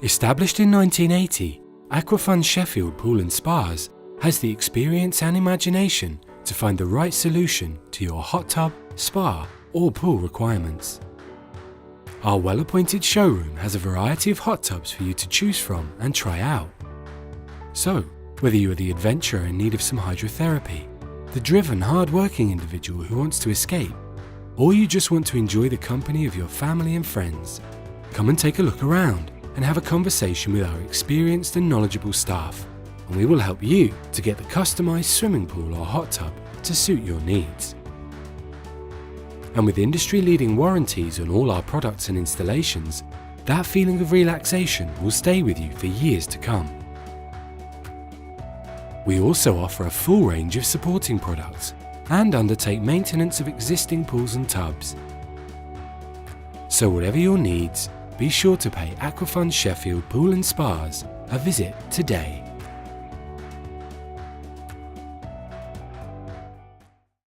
Established in 1980, Aquafun Sheffield Pool and Spas has the experience and imagination to find the right solution to your hot tub, spa or pool requirements. Our well-appointed showroom has a variety of hot tubs for you to choose from and try out. So, whether you are the adventurer in need of some hydrotherapy, the driven, hard-working individual who wants to escape, or you just want to enjoy the company of your family and friends, come and take a look around and have a conversation with our experienced and knowledgeable staff, and we will help you to get the customized swimming pool or hot tub to suit your needs. And with industry-leading warranties on all our products and installations, that feeling of relaxation will stay with you for years to come. We also offer a full range of supporting products and undertake maintenance of existing pools and tubs. So whatever your needs, be sure to pay Aquafun Sheffield Pool and Spas a visit today.